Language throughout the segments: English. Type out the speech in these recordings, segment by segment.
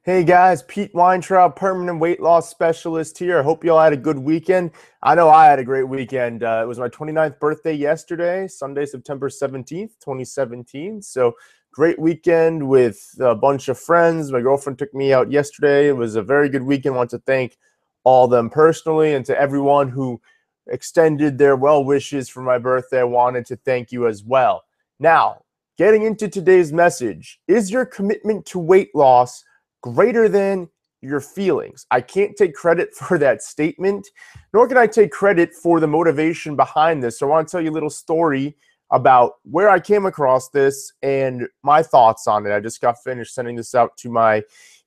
Hey guys, Pete Weintraub, permanent weight loss specialist here. I hope you all had a good weekend. I know I had a great weekend. It was my 29th birthday yesterday, Sunday, September 17th, 2017. So great weekend with a bunch of friends. My girlfriend took me out yesterday. It was a very good weekend. I want to thank all of them personally, and to everyone who extended their well wishes for my birthday. I wanted to thank you as well. Now, getting into today's message, is your commitment to weight loss greater than your feelings? I can't take credit for that statement, nor can I take credit for the motivation behind this. So I want to tell you a little story about where I came across this and my thoughts on it. I just got finished sending this out to my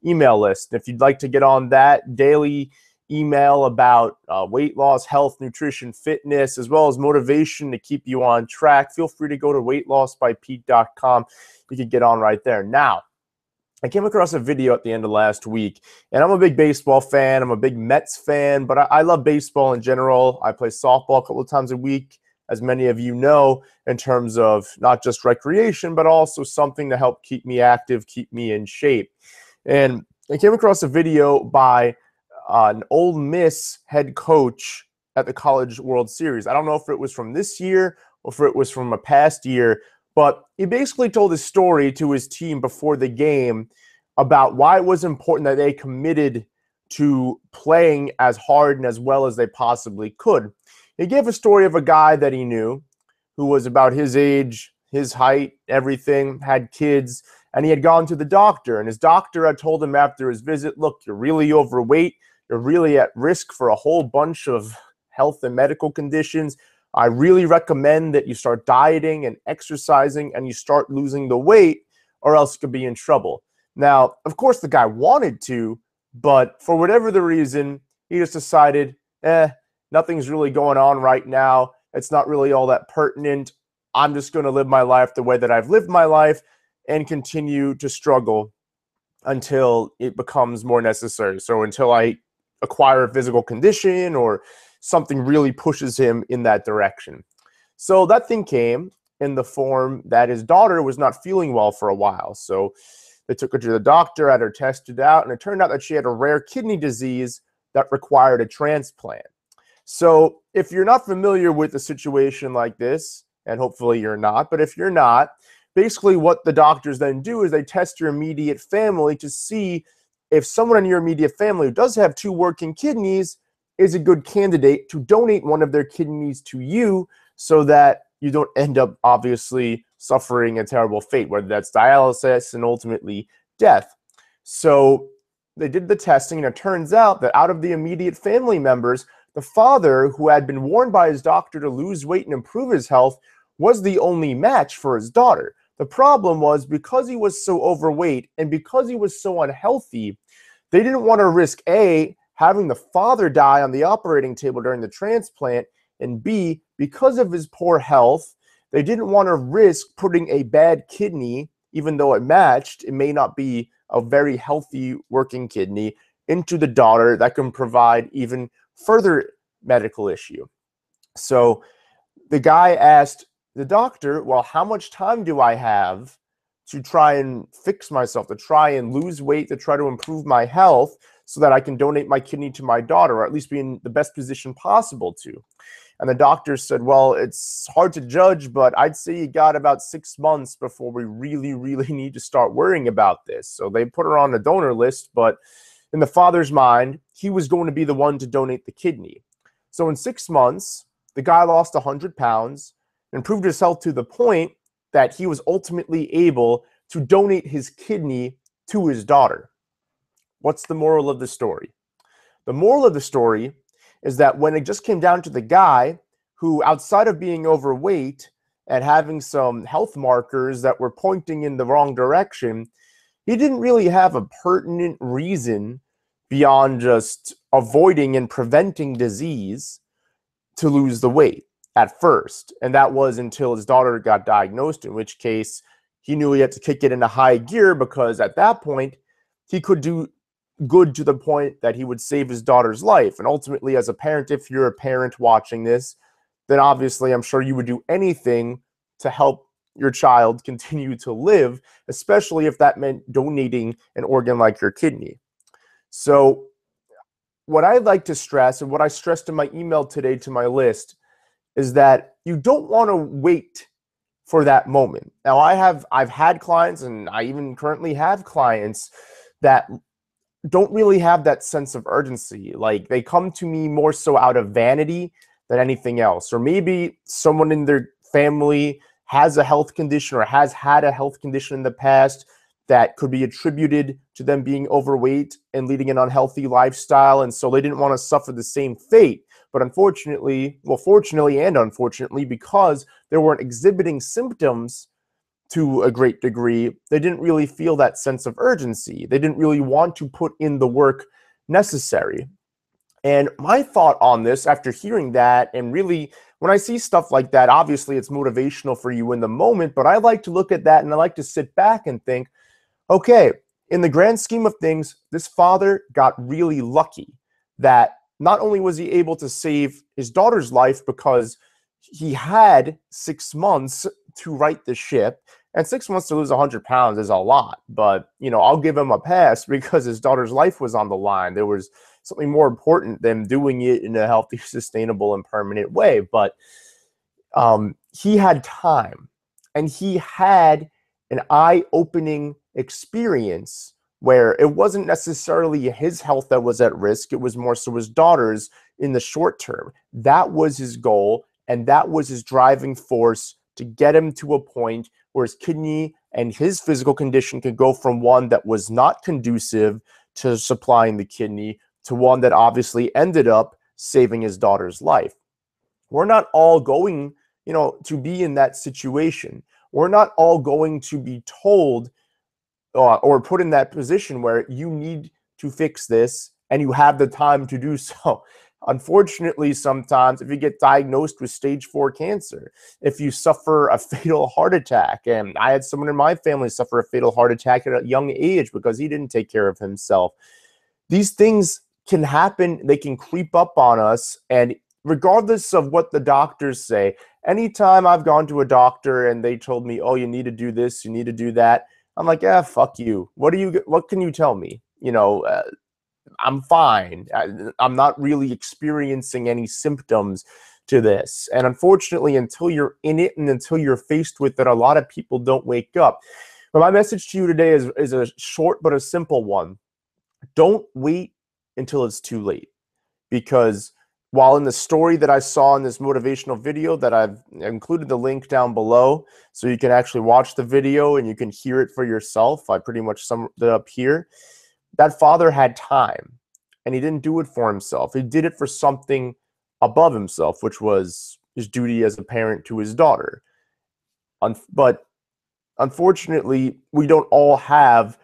email list. If you'd like to get on that daily email about weight loss, health, nutrition, fitness, as well as motivation to keep you on track, feel free to go to weightlossbypete.com. You can get on right there. Now, I came across a video at the end of last week, and I'm a big baseball fan. I'm a big Mets fan, but I love baseball in general. I play softball a couple of times a week, as many of you know, in terms of not just recreation, but also something to help keep me active, keep me in shape. And I came across a video by an Ole Miss head coach at the College World Series. I don't know if it was from this year or if it was from a past year, but he basically told his story to his team before the game about why it was important that they committed to playing as hard and as well as they possibly could. He gave a story of a guy that he knew who was about his age, his height, everything, had kids, and he had gone to the doctor. And his doctor had told him after his visit, look, you're really overweight. You're really at risk for a whole bunch of health and medical conditions. I really recommend that you start dieting and exercising and you start losing the weight, or else you could be in trouble. Now, of course, the guy wanted to, but for whatever the reason, he just decided, nothing's really going on right now. It's not really all that pertinent. I'm just going to live my life the way that I've lived my life and continue to struggle until it becomes more necessary. So until I acquire a physical condition or something really pushes him in that direction. So that thing came in the form that his daughter was not feeling well for a while. So they took her to the doctor, had her tested out, and it turned out that she had a rare kidney disease that required a transplant. So if you're not familiar with a situation like this, and hopefully you're not, but if you're not, basically what the doctors then do is they test your immediate family to see if someone in your immediate family who does have two working kidneys is a good candidate to donate one of their kidneys to you so that you don't end up obviously suffering a terrible fate, whether that's dialysis and ultimately death. So they did the testing, and it turns out that out of the immediate family members, the father, who had been warned by his doctor to lose weight and improve his health, was the only match for his daughter. The problem was, because he was so overweight and because he was so unhealthy, they didn't want to risk A, having the father die on the operating table during the transplant, and B, because of his poor health, they didn't want to risk putting a bad kidney, even though it matched, it may not be a very healthy working kidney, into the daughter that can provide even further medical issue. So the guy asked the doctor, well, how much time do I have to try and fix myself, to try and lose weight, to try to improve my health so that I can donate my kidney to my daughter, or at least be in the best position possible to? And the doctor said, well, it's hard to judge, but I'd say you got about 6 months before we really, really need to start worrying about this. So they put her on the donor list, but in the father's mind, he was going to be the one to donate the kidney. So in 6 months, the guy lost 100 pounds, improved his health to the point that he was ultimately able to donate his kidney to his daughter. What's the moral of the story? The moral of the story is that when it just came down to the guy who, outside of being overweight and having some health markers that were pointing in the wrong direction, he didn't really have a pertinent reason beyond just avoiding and preventing disease to lose the weight at first. And that was until his daughter got diagnosed, in which case he knew he had to kick it into high gear, because at that point he could do good to the point that he would save his daughter's life. And ultimately, as a parent, if you're a parent watching this, then obviously I'm sure you would do anything to help your child continue to live, especially if that meant donating an organ like your kidney. So what I'd like to stress, and what I stressed in my email today to my list, is that you don't want to wait for that moment. Now, I've had clients, and I even currently have clients that don't really have that sense of urgency. Like, they come to me more so out of vanity than anything else. Or maybe someone in their family has a health condition or has had a health condition in the past that could be attributed to them being overweight and leading an unhealthy lifestyle. And so they didn't want to suffer the same fate. But unfortunately, well, fortunately and unfortunately, because they weren't exhibiting symptoms to a great degree, they didn't really feel that sense of urgency. They didn't really want to put in the work necessary. And my thought on this, after hearing that, and really, when I see stuff like that, obviously it's motivational for you in the moment, but I like to look at that and I like to sit back and think, okay, in the grand scheme of things, this father got really lucky that not only was he able to save his daughter's life because he had 6 months to right the ship, and 6 months to lose 100 pounds is a lot, but, you know, I'll give him a pass because his daughter's life was on the line. There was something more important than doing it in a healthy, sustainable, and permanent way. But he had time, and he had an eye-opening experience where it wasn't necessarily his health that was at risk. It was more so his daughter's in the short term. That was his goal, and that was his driving force to get him to a point where his kidney and his physical condition could go from one that was not conducive to supplying the kidney to one that obviously ended up saving his daughter's life. We're not all going, to be in that situation. We're not all going to be told or put in that position where you need to fix this and you have the time to do so. Unfortunately, sometimes if you get diagnosed with stage 4 cancer, if you suffer a fatal heart attack, and I had someone in my family suffer a fatal heart attack at a young age because he didn't take care of himself. These things can happen. They can creep up on us. And regardless of what the doctors say, anytime I've gone to a doctor and they told me, oh, you need to do this, you need to do that, I'm like, fuck you. What can you tell me? I'm fine. I'm not really experiencing any symptoms to this. And unfortunately, until you're in it and until you're faced with it, a lot of people don't wake up. But my message to you today is a short but a simple one. Don't wait until it's too late. Because while in the story that I saw in this motivational video that I've included the link down below so you can actually watch the video and you can hear it for yourself, I pretty much summed it up here. That father had time, and he didn't do it for himself. He did it for something above himself, which was his duty as a parent to his daughter. But unfortunately, we don't all have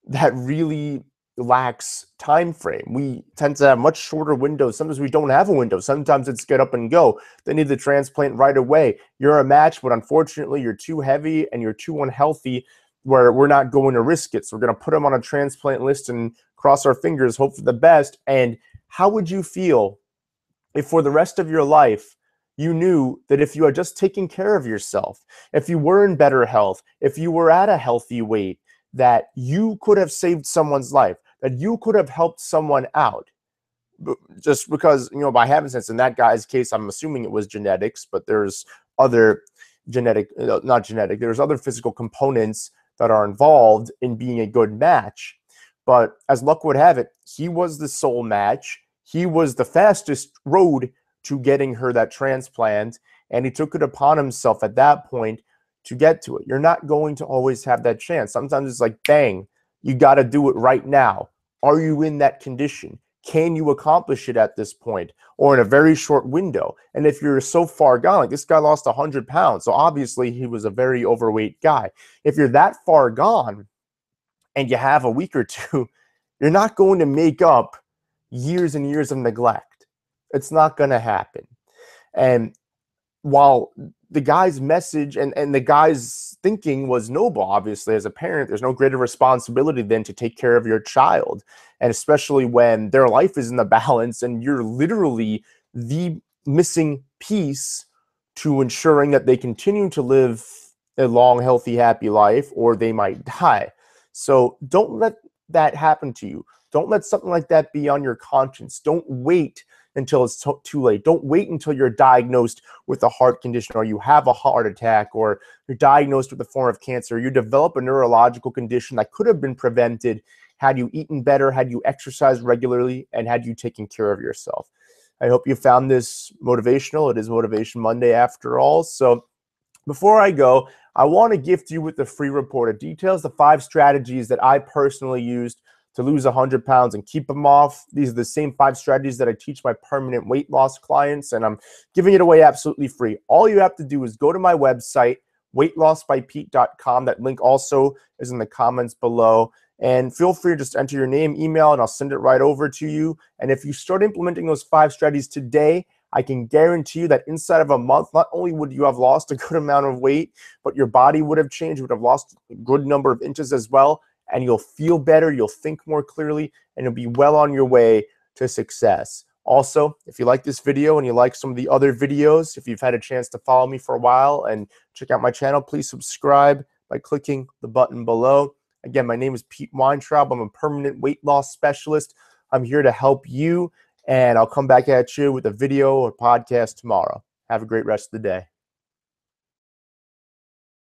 that really lax time frame. We tend to have much shorter windows. Sometimes we don't have a window. Sometimes it's get up and go. They need the transplant right away. You're a match, but unfortunately, you're too heavy and you're too unhealthy where we're not going to risk it. So we're going to put them on a transplant list and cross our fingers, hope for the best. And how would you feel if for the rest of your life, you knew that if you had just taken care of yourself, if you were in better health, if you were at a healthy weight, that you could have saved someone's life, that you could have helped someone out? Just because, by happenstance, in that guy's case, I'm assuming it was genetics, but there's other there's other physical components that are involved in being a good match. But as luck would have it, he was the sole match. He was the fastest road to getting her that transplant, and he took it upon himself at that point to get to it. You're not going to always have that chance. Sometimes it's like, bang, you got to do it right now. Are you in that condition? Can you accomplish it at this point or in a very short window? And if you're so far gone, like this guy lost 100 pounds, so obviously he was a very overweight guy. If you're that far gone and you have a week or two, you're not going to make up years and years of neglect. It's not going to happen. And while the guy's message and the guy's thinking was noble, obviously, as a parent, there's no greater responsibility than to take care of your child. And especially when their life is in the balance and you're literally the missing piece to ensuring that they continue to live a long, healthy, happy life, or they might die. So don't let that happen to you. Don't let something like that be on your conscience. Don't wait until it's too late. Don't wait until you're diagnosed with a heart condition, or you have a heart attack, or you're diagnosed with a form of cancer. You develop a neurological condition that could have been prevented had you eaten better, had you exercised regularly, and had you taken care of yourself. I hope you found this motivational. It is Motivation Monday after all. So before I go, I want to gift you with the free report. It details the 5 strategies that I personally used to lose 100 pounds and keep them off. These are the same 5 strategies that I teach my permanent weight loss clients, and I'm giving it away absolutely free. All you have to do is go to my website, weightlossbypete.com. That link also is in the comments below. And feel free to just enter your name, email, and I'll send it right over to you. And if you start implementing those 5 strategies today, I can guarantee you that inside of a month, not only would you have lost a good amount of weight, but your body would have changed, would have lost a good number of inches as well, and you'll feel better, you'll think more clearly, and you'll be well on your way to success. Also, if you like this video and you like some of the other videos, if you've had a chance to follow me for a while and check out my channel, please subscribe by clicking the button below. Again, my name is Pete Weintraub. I'm a permanent weight loss specialist. I'm here to help you, and I'll come back at you with a video or podcast tomorrow. Have a great rest of the day.